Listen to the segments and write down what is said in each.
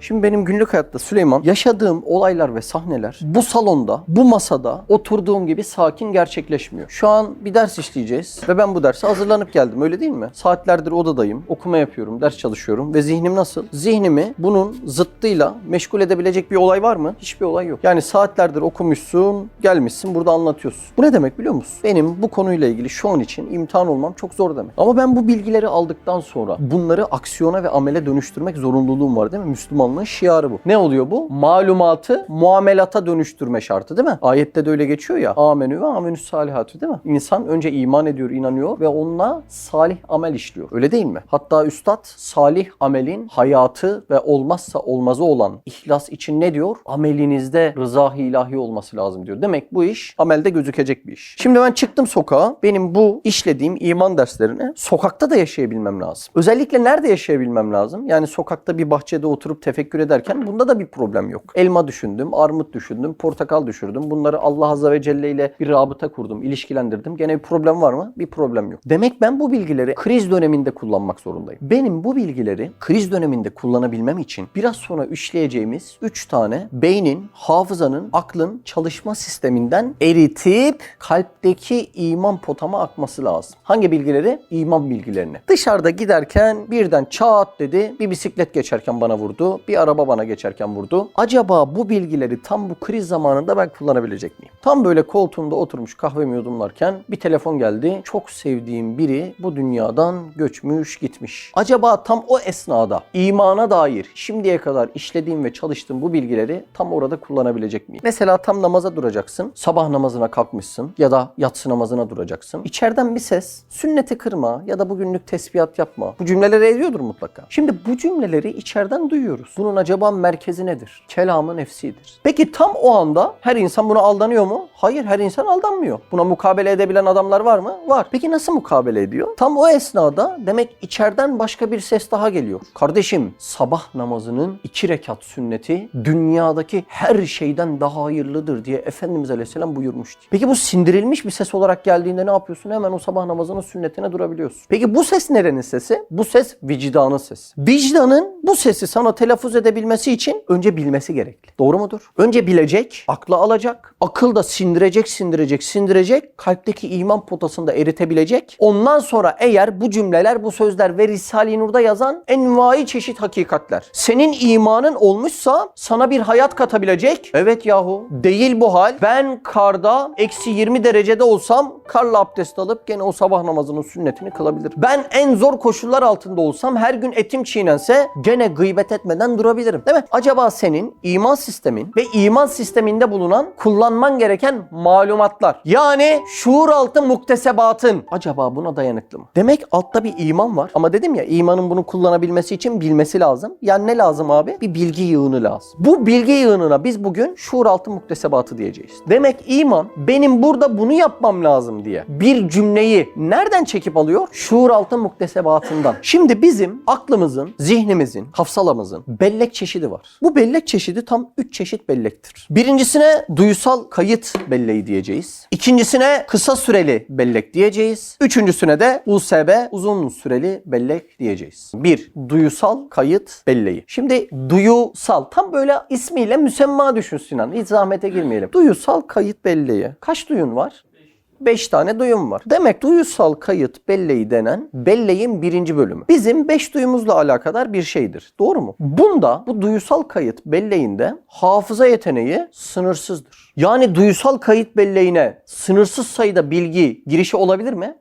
Şimdi benim günlük hayatta Süleyman, yaşadığım olaylar ve sahneler bu salonda, bu masada oturduğum gibi sakin gerçekleşmiyor. Şu an bir ders işleyeceğiz ve ben bu derse hazırlanıp geldim, öyle değil mi? Saatlerdir odadayım, okuma yapıyorum, ders çalışıyorum ve zihnim nasıl? Zihnimi bunun zıttıyla meşgul edebilecek bir olay var mı? Hiçbir olay yok. Yani saatlerdir okumuşsun, gelmişsin, burada anlatıyorsun. Bu ne demek biliyor musun? Benim bu konuyla ilgili şu an için imtihan olmam çok zor demek. Ama ben bu bilgileri aldıktan sonra bunları aksiyona ve amele dönüştürmek zorunluluğum var, değil mi? Müslümanlığın şiarı bu. Ne oluyor bu? Malumatı muamelata dönüştürme şartı, değil mi? Ayette de öyle geçiyor ya. Amenü ve amenüs salihatü, değil mi? İnsan önce iman ediyor, inanıyor ve onunla salih amel işliyor. Öyle değil mi? Hatta üstad salih amelin hayatı ve olmazsa olmazı olan ihlas için ne diyor? Amelinizde rıza-i ilahi olması lazım diyor. Demek bu iş amelde gözükecek bir iş. Şimdi ben çıktım sokağa. Benim bu işlediğim iman derslerini sokakta da yaşayabilmem lazım. Özellikle nerede yaşayabilmem lazım? Yani sokakta bir bahçede oturup tefekkür ederken bunda da bir problem yok. Elma düşündüm, armut düşündüm, portakal düşürdüm. Bunları Allah Azze ve Celle ile bir rabıta kurdum, ilişkilendirdim. Gene bir problem var mı? Bir problem yok. Demek ben bu bilgileri kriz döneminde kullanmak zorundayım. Benim bu bilgileri kriz döneminde kullanabilmem için biraz sonra işleyeceğimiz 3 tane beynin, hafızanın, aklın çalışma sisteminden eritip kalpteki iman potama akması lazım. Hangi bilgileri? İman bilgilerini. Dışarıda giderken birden çat dedi, bir bisiklet geçerken bana vurdu, bir araba bana geçerken vurdu. Acaba bu bilgileri tam bu kriz zamanında ben kullanabilecek miyim? Tam böyle koltuğumda oturmuş kahvemi yudumlarken bir telefon geldi. Çok sevdiğim biri bu dünyadan göçmüş gitmiş. Acaba tam o esnada imana dair şimdiye kadar işlediğim ve çalıştığım bu bilgileri tam orada kullanabilecek miyim? Mesela tam namaza duracaksın. Sabah namazına kalkmışsın ya da yatsı namazına duracaksın. İçeriden bir ses sünneti kırma ya da bugünlük tesbihat yapma. Bu cümleleri ediyordur mutlaka. Şimdi bu cümleleri içeriden duyuyoruz. Bunun acaba merkezi nedir? Kelam-ı nefsidir. Peki tam o anda her insan buna aldanıyor mu? Hayır, her insan aldanmıyor. Buna mukabele edebilen adamlar var mı? Var. Peki nasıl mukabele ediyor? Tam o esnada demek içeriden başka bir ses daha geliyor. Kardeşim, sabah namazının 2 rekat sünneti dünyadaki her şeyden daha hayırlıdır diye Efendimiz Aleyhisselam buyurmuştu. Peki bu sindirilmiş bir ses olarak geldiğinde ne yapıyorsun? Hemen o sabah namazının sünnetine durabiliyorsun. Peki bu ses nerenin sesi? Bu ses vicdanın sesi. Vicdanın bu sesi sana telaffuz edebilmesi için önce bilmesi gerekli. Doğru mudur? Önce bilecek, akla alacak, akıl da sindirecek, kalpteki iman potasını da eritebilecek. Ondan sonra eğer bu cümleler, bu sözler ve Risale-i Nur'da yazan envai çeşit hakikatler senin imanın olmuşsa sana bir hayat katabilecek. Evet yahu, değil bu hal. Ben karda eksi 20 derecede olsam karla abdest alıp gene o sabah namazının sünnetini kılabilirim. Ben en zor koşullar altında olsam, her gün etim çiğnense gene gıybet etmeden durabilirim. Değil mi? Acaba senin iman sistemin ve iman sisteminde bulunan kullanman gereken malumatlar, yani şuur altı muktesebatın acaba buna dayanıklı mı? Demek altta bir iman var ama dedim ya, imanın bunu kullanabilmesi için bilmesi lazım. Yani ne lazım abi? Bir bilgi yığını lazım. Bu bilgi yığınına biz bugün şuur altı muktesebatı diyeceğiz. Demek iman benim burada bunu yapmam lazım diye bir cümleyi nereden çekip alıyor? Şuur altı muktesebatından. Şimdi bizim aklımızın, zihnimizin, hafsalamızın bellek çeşidi var. Bu bellek çeşidi tam 3 çeşit bellektir. Birincisine duyusal kayıt belleği diyeceğiz. İkincisine kısa süreli bellek diyeceğiz. Üçüncüsüne de USB, uzun süreli bellek diyeceğiz. 1. Duyusal kayıt belleği. Şimdi duyusal, tam böyle ismiyle müsemma düşün Sinan. Hiç zahmete girmeyelim. Duyusal kayıt belleği. Kaç duyun var? 5 tane duyum var. Demek duyusal kayıt belleği denen belleğin 1. bölümü. Bizim 5 duyumuzla alakadar bir şeydir. Doğru mu? Bunda, bu duyusal kayıt belleğinde hafıza yeteneği sınırsızdır. Yani duyusal kayıt belleğine sınırsız sayıda bilgi girişi olabilir mi?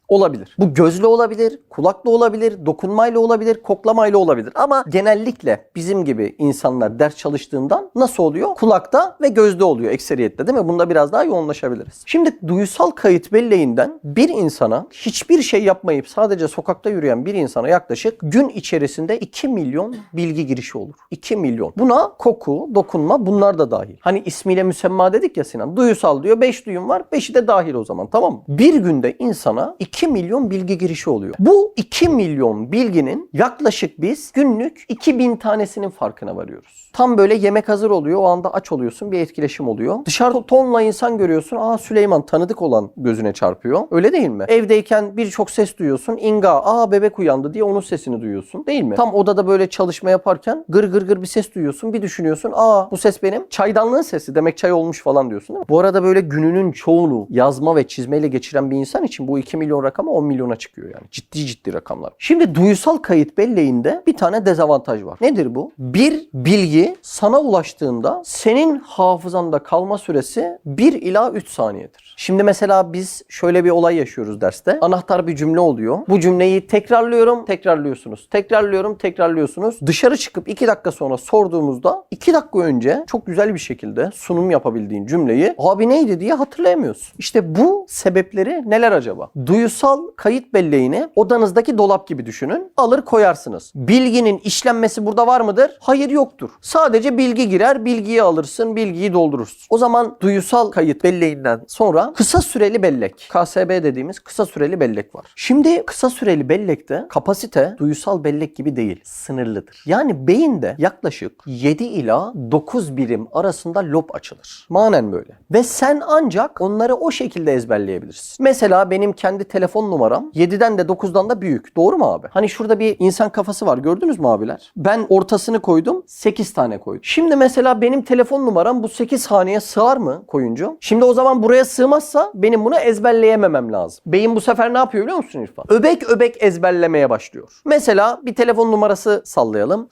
Olabilir. Bu gözle olabilir, kulakla olabilir, dokunmayla olabilir, koklamayla olabilir. Ama genellikle bizim gibi insanlar ders çalıştığından nasıl oluyor? Kulakta ve gözde oluyor ekseriyetle, değil mi? Bunda biraz daha yoğunlaşabiliriz. Şimdi duyusal kayıt belleğinden bir insana, hiçbir şey yapmayıp sadece sokakta yürüyen bir insana yaklaşık gün içerisinde 2 milyon bilgi girişi olur. 2 milyon. Buna koku, dokunma, bunlar da dahil. Hani ismiyle müsemma dedik ya Sinan. Duyusal diyor, 5 duyum var. 5'i de dahil o zaman, tamam mı? Bir günde insana 2 2 milyon bilgi girişi oluyor. Bu 2 milyon bilginin yaklaşık biz günlük 2000 tanesinin farkına varıyoruz. Tam böyle yemek hazır oluyor. O anda aç oluyorsun. Bir etkileşim oluyor. Dışarıda tonla insan görüyorsun. Aa, Süleyman, tanıdık olan gözüne çarpıyor. Öyle değil mi? Evdeyken birçok ses duyuyorsun. İnga, aa bebek uyandı diye onun sesini duyuyorsun. Değil mi? Tam odada böyle çalışma yaparken gır gır gır bir ses duyuyorsun. Bir düşünüyorsun. Aa, bu ses benim çaydanlığın sesi. Demek çay olmuş falan diyorsun, değil mi? Bu arada böyle gününün çoğunu yazma ve çizmeyle geçiren bir insan için bu 2 milyon rakamı 10 milyona çıkıyor yani. Ciddi rakamlar. Şimdi duysal kayıt belleğinde bir tane dezavantaj var. Nedir bu? Bir bilgi sana ulaştığında senin hafızanda kalma süresi 1 ila 3 saniyedir. Şimdi mesela biz şöyle bir olay yaşıyoruz derste. Anahtar bir cümle oluyor. Bu cümleyi tekrarlıyorum, tekrarlıyorsunuz. Tekrarlıyorum, tekrarlıyorsunuz. Dışarı çıkıp 2 dakika sonra sorduğumuzda 2 dakika önce çok güzel bir şekilde sunum yapabildiğin cümleyi abi neydi diye hatırlayamıyorsun. İşte bu sebepleri neler acaba? Duysal kayıt belleğini odanızdaki dolap gibi düşünün. Alır koyarsınız. Bilginin işlenmesi burada var mıdır? Hayır, yoktur. Sadece bilgi girer, bilgiyi alırsın, bilgiyi doldurursun. O zaman duysal kayıt belleğinden sonra kısa süreli bellek, KSB dediğimiz kısa süreli bellek var. Şimdi kısa süreli bellekte kapasite duysal bellek gibi değil, sınırlıdır. Yani beyinde yaklaşık 7 ila 9 birim arasında lob açılır. Manen böyle. Ve sen ancak onları o şekilde ezberleyebilirsin. Mesela benim kendi telefon numaram 7'den de 9'dan da büyük. Doğru mu abi? Hani şurada bir insan kafası var. Gördünüz mü abiler? Ben ortasını koydum. 8 tane koydum. Şimdi mesela benim telefon numaram bu 8 haneye sığar mı koyunca? Şimdi o zaman buraya sığmazsa benim bunu ezberleyememem lazım. Beyin bu sefer ne yapıyor biliyor musun İrfan? Öbek öbek ezberlemeye başlıyor. Mesela bir telefon numarası sallayalım.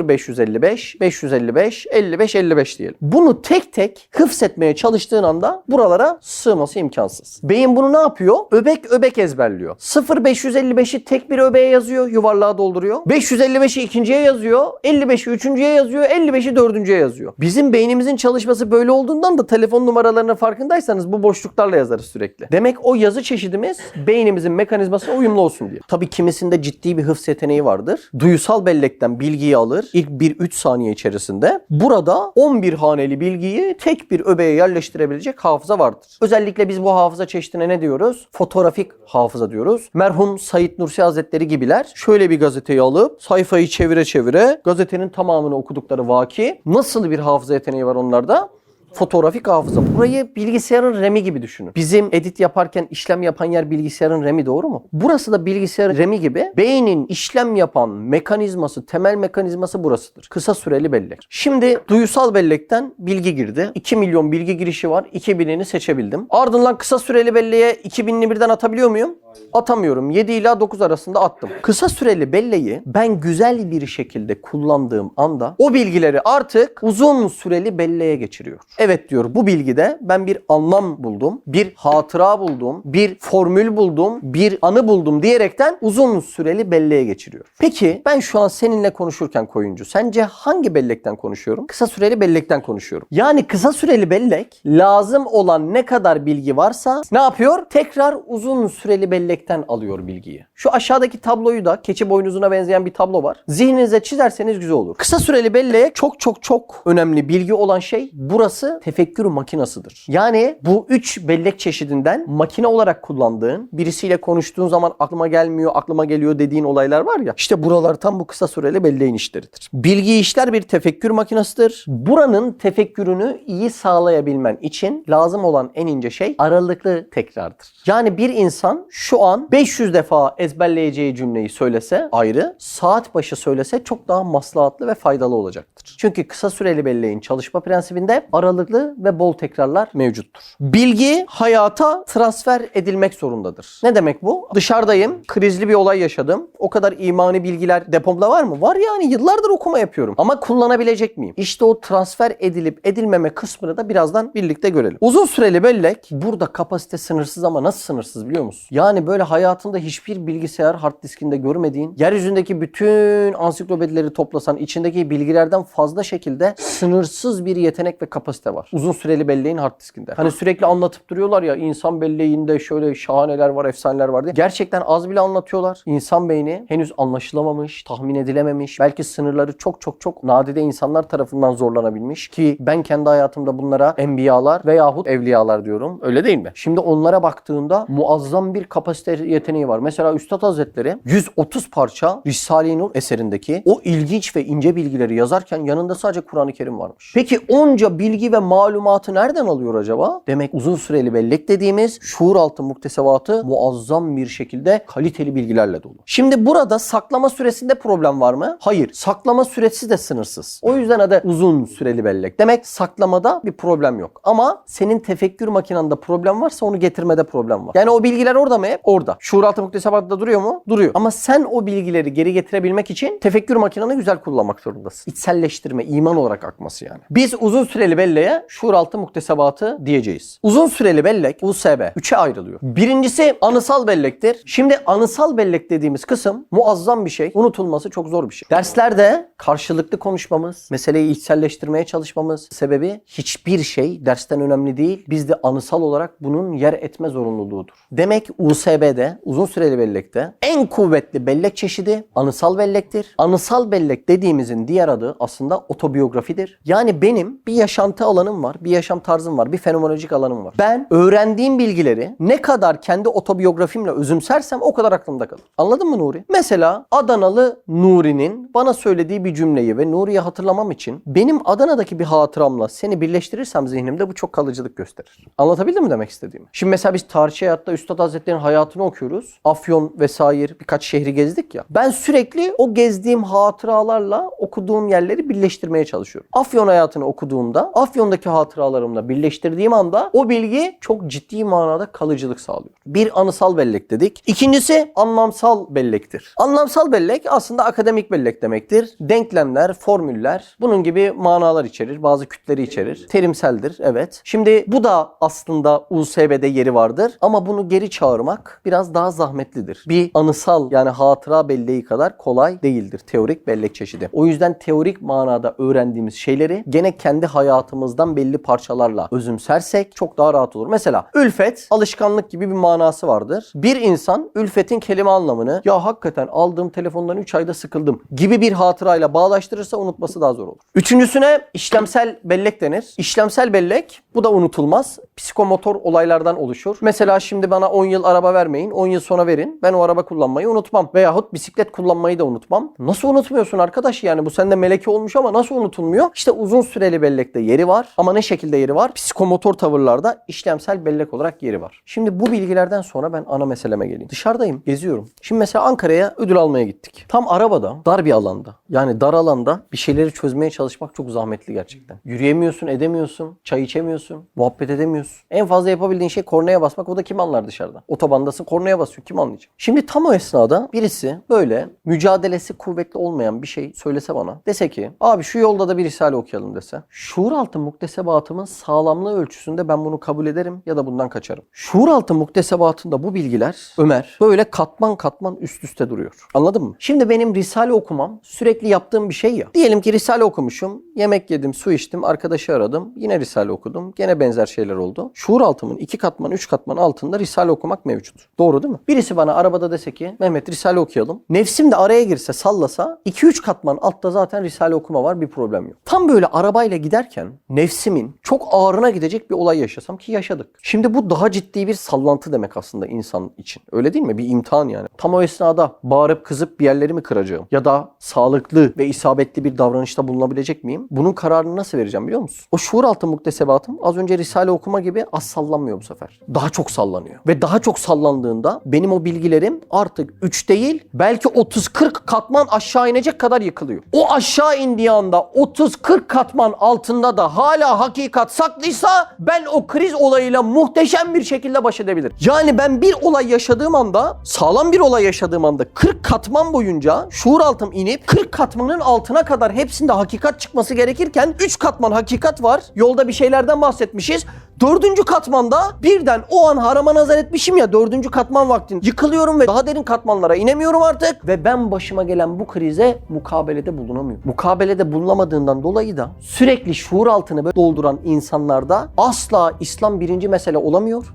0555 555 55 55 diyelim. Bunu tek tek hıfzetmeye çalıştığın anda buralara sığması imkansız. Beyin bunu ne yapıyor? Öbek öbek ezberliyor. 0555'i tek bir öbeğe yazıyor, yuvarlığa dolduruyor. 555'i ikinciye yazıyor, 55'i üçüncüye yazıyor, 55'i dördüncüye yazıyor. Bizim beynimizin çalışması böyle olduğundan da telefon numaralarına farkındaysanız bu boşluklarla yazarız sürekli. Demek o yazı çeşidimiz beynimizin mekanizmasına uyumlu olsun diye. Tabii kimisinde ciddi bir hıfz yeteneği vardır. Duysal bellekten bilgiyi alır. İlk 1-3 saniye içerisinde burada 11 haneli bilgiyi tek bir öbeğe yerleştirebilecek hafıza vardır. Özellikle biz bu hafıza çeşidine ne diyoruz? Fotoğrafik hafıza diyoruz. Merhum Said Nursi Hazretleri gibiler şöyle bir gazeteyi alıp sayfayı çevire çevire gazetenin tamamını okudukları vaki. Nasıl bir hafıza yeteneği var onlarda? Fotoğrafik hafıza. Burayı bilgisayarın RAM'i gibi düşünün. Bizim edit yaparken işlem yapan yer bilgisayarın RAM'i, doğru mu? Burası da bilgisayarın RAM'i gibi beynin işlem yapan mekanizması, temel mekanizması burasıdır. Kısa süreli bellek. Şimdi duysal bellekten bilgi girdi. 2 milyon bilgi girişi var. 2000'ini seçebildim. Ardından kısa süreli belleğe 2000'ini birden atabiliyor muyum? Atamıyorum. 7 ila 9 arasında attım. Kısa süreli belleği ben güzel bir şekilde kullandığım anda o bilgileri artık uzun süreli belleğe geçiriyor. Evet diyor, bu bilgide ben bir anlam buldum, bir hatıra buldum, bir formül buldum, bir anı buldum diyerekten uzun süreli belleğe geçiriyor. Peki ben şu an seninle konuşurken koyuncu, sence hangi bellekten konuşuyorum? Kısa süreli bellekten konuşuyorum. Yani kısa süreli bellek lazım olan ne kadar bilgi varsa ne yapıyor? Tekrar uzun süreli bellekten alıyor bilgiyi. Şu aşağıdaki tabloyu da keçi boynuzuna benzeyen bir tablo var. Zihninize çizerseniz güzel olur. Kısa süreli belleğe çok önemli bilgi olan şey burası tefekkür makinasıdır. Yani bu 3 bellek çeşidinden makine olarak kullandığın, birisiyle konuştuğun zaman aklıma geliyor dediğin olaylar var ya. İşte buralar tam bu kısa süreli belleğin işleridir. Bilgi işler bir tefekkür makinasıdır. Buranın tefekkürünü iyi sağlayabilmen için lazım olan en ince şey aralıklı tekrardır. Yani bir insan şu an 500 defa ezberleyeceği cümleyi söylese ayrı, saat başı söylese çok daha maslahatlı ve faydalı olacaktır. Çünkü kısa süreli belleğin çalışma prensibinde aralıklı ve bol tekrarlar mevcuttur. Bilgi hayata transfer edilmek zorundadır. Ne demek bu? Dışarıdayım, krizli bir olay yaşadım. O kadar imani bilgiler depomda var mı? Var yani, yıllardır okuma yapıyorum. Ama kullanabilecek miyim? İşte o transfer edilip edilmeme kısmını da birazdan birlikte görelim. Uzun süreli bellek burada kapasite sınırsız ama nasıl sınırsız biliyor musun? Yani böyle hayatında hiçbir bilgisayar hard diskinde görmediğin, yeryüzündeki bütün ansiklopedileri toplasan içindeki bilgilerden fazla şekilde sınırsız bir yetenek ve kapasite kapasite var. Uzun süreli belleğin hard diskinde. Hani sürekli anlatıp duruyorlar ya, insan belleğinde şöyle şahaneler var, efsaneler var diye. Gerçekten az bile anlatıyorlar. İnsan beyni henüz anlaşılamamış, tahmin edilememiş. Belki sınırları çok çok çok nadide insanlar tarafından zorlanabilmiş ki ben kendi hayatımda bunlara enbiyalar veyahut evliyalar diyorum. Öyle değil mi? Şimdi onlara baktığında muazzam bir kapasite yeteneği var. Mesela Üstad Hazretleri 130 parça Risale-i Nur eserindeki o ilginç ve ince bilgileri yazarken yanında sadece Kur'an-ı Kerim varmış. Peki onca bilgi ve malumatı nereden alıyor acaba? Demek uzun süreli bellek dediğimiz şuur altı muktesebatı muazzam bir şekilde kaliteli bilgilerle dolu. Şimdi burada saklama süresinde problem var mı? Hayır. Saklama süresi de sınırsız. O yüzden adı uzun süreli bellek. Demek saklamada bir problem yok. Ama senin tefekkür makinanda problem varsa onu getirmede problem var. Yani o bilgiler orada mı hep? Orada. Şuur altı muktesebatta duruyor mu? Duruyor. Ama sen o bilgileri geri getirebilmek için tefekkür makinanı güzel kullanmak zorundasın. İçselleştirme, iman olarak akması yani. Biz uzun süreli belleğe şuur altı muktesebatı diyeceğiz. Uzun süreli bellek USB 3'e ayrılıyor. Birincisi anısal bellektir. Şimdi anısal bellek dediğimiz kısım muazzam bir şey. Unutulması çok zor bir şey. Derslerde karşılıklı konuşmamız, meseleyi içselleştirmeye çalışmamız sebebi hiçbir şey dersten önemli değil. Bizde anısal olarak bunun yer etme zorunluluğudur. Demek USB'de, uzun süreli bellekte en kuvvetli bellek çeşidi anısal bellektir. Anısal bellek dediğimizin diğer adı aslında otobiyografidir. Yani benim bir yaşantı alanım var, bir yaşam tarzım var, bir fenomenolojik alanım var. Ben öğrendiğim bilgileri ne kadar kendi otobiyografimle özümsersem o kadar aklımda kalır. Anladın mı Nuri? Mesela Adanalı Nuri'nin bana söylediği bir cümleyi ve Nuri'yi hatırlamam için benim Adana'daki bir hatıramla seni birleştirirsem zihnimde bu çok kalıcılık gösterir. Anlatabildim mi demek istediğimi? Şimdi mesela biz tarihçi hayatta Üstad Hazretleri'nin hayatını okuyoruz. Afyon vesaire birkaç şehri gezdik ya. Ben sürekli o gezdiğim hatıralarla okuduğum yerleri birleştirmeye çalışıyorum. Afyon hayatını okuduğumda Afyon'daki hatıralarımla birleştirdiğim anda o bilgi çok ciddi manada kalıcılık sağlıyor. Bir anısal bellek dedik. İkincisi anlamsal bellektir. Anlamsal bellek aslında akademik bellek demektir. Denklemler, formüller bunun gibi manalar içerir. Bazı kütleri içerir. Terimseldir. Evet. Şimdi bu da aslında USB'de yeri vardır ama bunu geri çağırmak biraz daha zahmetlidir. Bir anısal yani hatıra belleği kadar kolay değildir teorik bellek çeşidi. O yüzden teorik manada öğrendiğimiz şeyleri gene kendi hayatımızdan belli parçalarla özümsersek çok daha rahat olur. Mesela ülfet alışkanlık gibi bir manası vardır. Bir insan ülfetin kelime anlamını ya hakikaten aldığım telefondan 3 ayda sıkıldım gibi bir hatırayla bağdaştırırsa unutması daha zor olur. Üçüncüsüne işlemsel bellek denir. İşlemsel bellek bu da unutulmaz. Psikomotor olaylardan oluşur. Mesela şimdi bana 10 yıl araba vermeyin, 10 yıl sonra verin. Ben o araba kullanmayı unutmam. Veyahut bisiklet kullanmayı da unutmam. Nasıl unutmuyorsun arkadaş yani? Bu sende meleke olmuş ama nasıl unutulmuyor? İşte uzun süreli bellekte yeri var. Ama ne şekilde yeri var? Psikomotor tavırlarda işlemsel bellek olarak yeri var. Şimdi bu bilgilerden sonra ben ana meseleme geleyim. Dışarıdayım, geziyorum. Şimdi mesela Ankara'ya ödül almaya gittik. Tam arabada, dar bir alanda. Yani dar alanda bir şeyleri çözmeye çalışmak çok zahmetli gerçekten. Yürüyemiyorsun, edemiyorsun, çay içemiyorsun, muhabbet edemiyorsun. En fazla yapabildiğin şey kornaya basmak. O da kim anlar dışarıda? Otobandasın, kornaya basıyor. Kim anlayacak? Şimdi tam o esnada birisi böyle mücadelesi kuvvetli olmayan bir şey söylese bana. Dese ki abi şu yolda da bir risale okuyalım dese. Şuur altı muktesebatımın sağlamlığı ölçüsünde ben bunu kabul ederim ya da bundan kaçarım. Şuur altı muktesebatında bu bilgiler Ömer böyle katman katman üst üste duruyor. Anladın mı? Şimdi benim risale okumam sürekli yaptığım bir şey ya. Diyelim ki risale okumuşum. Yemek yedim, su içtim, arkadaşı aradım. Yine risale okudum. Gene benzer şeyler oldu. Şuur altımın 2 katman, 3 katman altında risale okumak mevcut. Doğru değil mi? Birisi bana arabada dese ki Mehmet risale okuyalım. Nefsim de araya girse sallasa 2-3 katman altta zaten risale okuma var, bir problem yok. Tam böyle arabayla giderken nefsimin çok ağrına gidecek bir olay yaşasam ki yaşadık. Şimdi bu daha ciddi bir sallantı demek aslında insan için. Öyle değil mi? Bir imtihan yani. Tam o esnada bağırıp kızıp bir yerleri mi kıracağım? Ya da sağlıklı ve isabetli bir davranışta bulunabilecek miyim? Bunun kararını nasıl vereceğim biliyor musun? O şuur altı muktesebatım az önce risale okuma gibi az sallanmıyor bu sefer. Daha çok sallanıyor. Ve daha çok sallandığında benim o bilgilerim artık 3 değil belki 30-40 katman aşağı inecek kadar yıkılıyor. O aşağı indiği anda 30-40 katman altında da hala hakikat saklıysa ben o kriz olayıyla muhteşem bir şekilde baş edebilirim. Yani ben bir olay yaşadığım anda, sağlam bir olay yaşadığım anda 40 katman boyunca şuur altım inip 40 katmanın altına kadar hepsinde hakikat çıkması gerekirken 3 katman hakikat var. Yolda bir şeylerden bahsetmişiz. 4. katmanda birden o an harama nazar etmişim ya, 4. katman vaktinde yıkılıyorum ve daha derin katmanlara inemiyorum artık ve ben başıma gelen bu krize mukabelede bulunamıyorum. Mukabelede bulunamadığından dolayı da sürekli şuur altını böyle dolduran insanlarda asla İslam birinci mesele olamıyor.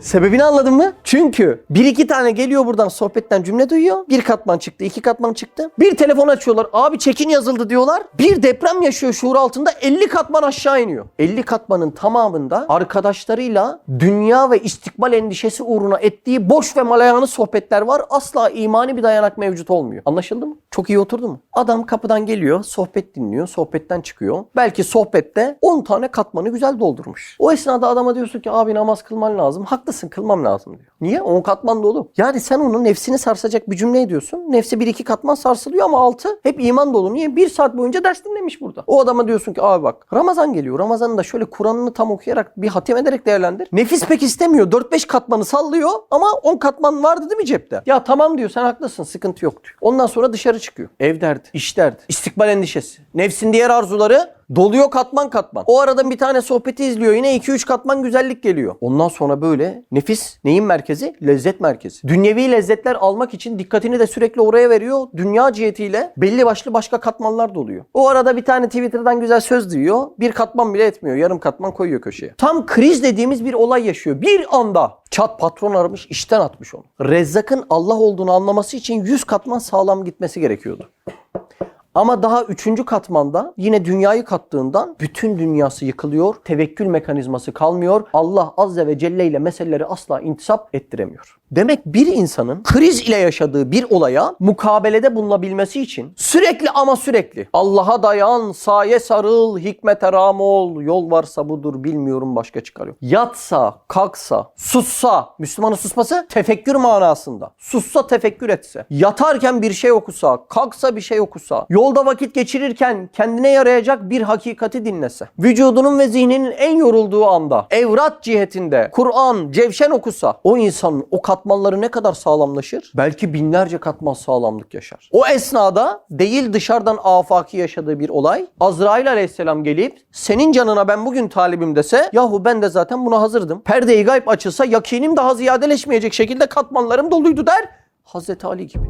Sebebini anladın mı? Çünkü bir iki tane geliyor buradan sohbetten cümle duyuyor. Bir katman çıktı, 2 katman çıktı. Bir telefon açıyorlar. Abi çekin yazıldı diyorlar. Bir deprem yaşıyor şuur altında, 50 katman aşağı iniyor. 50 katmanın tamamında arkadaşlarıyla dünya ve istikbal endişesi uğruna ettiği boş ve malayani sohbetler var. Asla imani bir dayanak mevcut olmuyor. Anlaşıldı mı? Çok iyi oturdu mu? Adam kapıdan geliyor, sohbet dinliyor, sohbetten çıkıyor. Belki sohbette 10 tane katmanı güzel doldurmuş. O esnada adama diyorsun ki abi namaz kılman lazım. Haklısın, kılmam lazım diyor. Niye? 10 katman dolu. Yani sen onun nefsini sarsacak bir cümle ediyorsun. Nefsi 1-2 katman sarsılıyor ama 6 hep iman dolu. Niye? 1 saat boyunca ders dinlemiş burada. O adama diyorsun ki abi bak Ramazan geliyor. Ramazan'da şöyle Kur'an'ını tam okuyarak bir hatim ederek değerlendir. Nefis pek istemiyor. 4-5 katmanı sallıyor ama 10 katman vardı değil mi cepte? Ya tamam diyor, sen haklısın, sıkıntı yok diyor. Ondan sonra dışarı çıkıyor. Ev derdi, iş derdi, istikbal endişesi, nefsin diğer arzuları doluyor katman katman. O arada bir tane sohbeti izliyor. Yine 2-3 katman güzellik geliyor. Ondan sonra böyle nefis neyin merkezi? Lezzet merkezi. Dünyevi lezzetler almak için dikkatini de sürekli oraya veriyor. Dünya cihetiyle belli başlı başka katmanlar doluyor. O arada bir tane Twitter'dan güzel söz duyuyor. Bir katman bile etmiyor. Yarım katman koyuyor köşeye. Tam kriz dediğimiz bir olay yaşıyor. Bir anda çat patron aramış, işten atmış onu. Rezzak'ın Allah olduğunu anlaması için 100 katman sağlam gitmesi gerekiyordu. Ama daha 3. katmanda yine dünyayı kattığından bütün dünyası yıkılıyor. Tevekkül mekanizması kalmıyor. Allah Azze ve Celle ile meseleleri asla intisap ettiremiyor. Demek bir insanın kriz ile yaşadığı bir olaya mukabelede bulunabilmesi için sürekli ama sürekli Allah'a dayan, saye sarıl, hikmete rağm ol, yol varsa budur, bilmiyorum başka çıkar yok. Yatsa, kalksa, sussa, Müslümanın susması tefekkür manasında. Sussa, tefekkür etse, yatarken bir şey okusa, kalksa bir şey okusa, yolda vakit geçirirken kendine yarayacak bir hakikati dinlese, vücudunun ve zihninin en yorulduğu anda evrat cihetinde Kur'an, cevşen okusa, o insanın o katmanları ne kadar sağlamlaşır? Belki binlerce katman sağlamlık yaşar. O esnada değil dışarıdan afaki yaşadığı bir olay, Azrail aleyhisselam gelip senin canına ben bugün talibim dese, yahu ben de zaten buna hazırdım. Perde-i gayb açılsa yakinim daha ziyadeleşmeyecek şekilde katmanlarım doluydu der. Hazreti Ali gibi.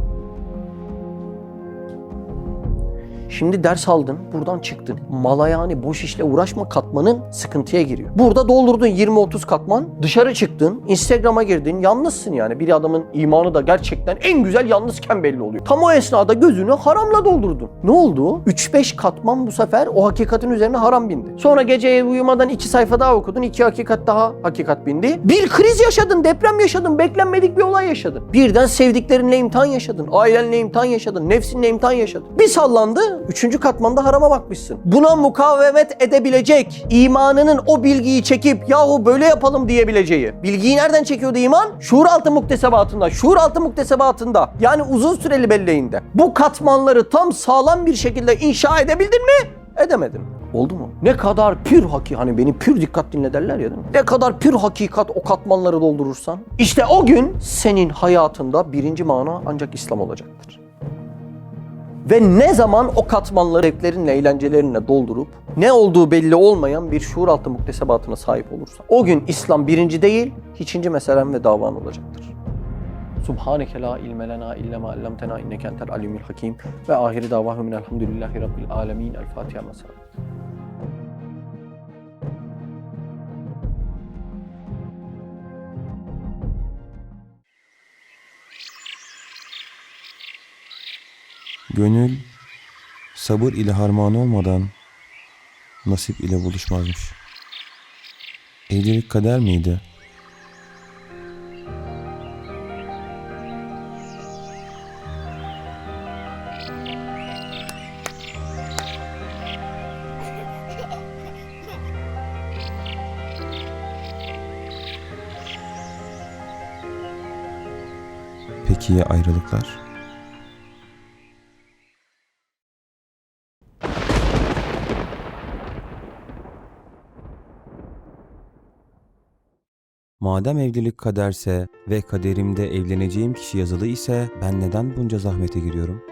Şimdi ders aldın, buradan çıktın. Malayani boş işle uğraşma, katmanın sıkıntıya giriyor. Burada doldurdun 20-30 katman, dışarı çıktın, Instagram'a girdin, yalnızsın yani. Bir adamın imanı da gerçekten en güzel yalnızken belli oluyor. Tam o esnada gözünü haramla doldurdun. Ne oldu? 3-5 katman bu sefer o hakikatin üzerine haram bindi. Sonra geceye uyumadan 2 sayfa daha okudun, 2 hakikat daha hakikat bindi. Bir kriz yaşadın, deprem yaşadın, beklenmedik bir olay yaşadın. Birden sevdiklerinle imtihan yaşadın, ailenle imtihan yaşadın, nefsinle imtihan yaşadın. Bir sallandı, 3. katmanda harama bakmışsın. Buna mukavemet edebilecek, imanının o bilgiyi çekip yahu böyle yapalım diyebileceği. Bilgiyi nereden çekiyordu iman? Şuuraltı muktesebatında. Şuuraltı muktesebatında. Yani uzun süreli belleğinde. Bu katmanları tam sağlam bir şekilde inşa edebildin mi? Edemedin. Oldu mu? Ne kadar pür hakikat, hani beni pür dikkat dinle derler ya değil mi? Ne kadar pür hakikat o katmanları doldurursan, işte o gün senin hayatında birinci mana ancak İslam olacaktır. Ve ne zaman o katmanları zevklerinle, eğlencelerinle doldurup ne olduğu belli olmayan bir şuuraltı muktesebatına sahip olursan, o gün İslam birinci değil, hiçinci meselen ve davan olacaktır. Subhaneke la ilme lena illa ma allamtena inneke entel alimul hakim ve ahiri davahum elhamdülillahi rabbil alamin. El Fatiha mesela. Gönül sabır ile harman olmadan nasip ile buluşmazmış. Evlilik kader miydi? Peki ya ayrılıklar? Madem evlilik kaderse ve kaderimde evleneceğim kişi yazılı ise ben neden bunca zahmete giriyorum?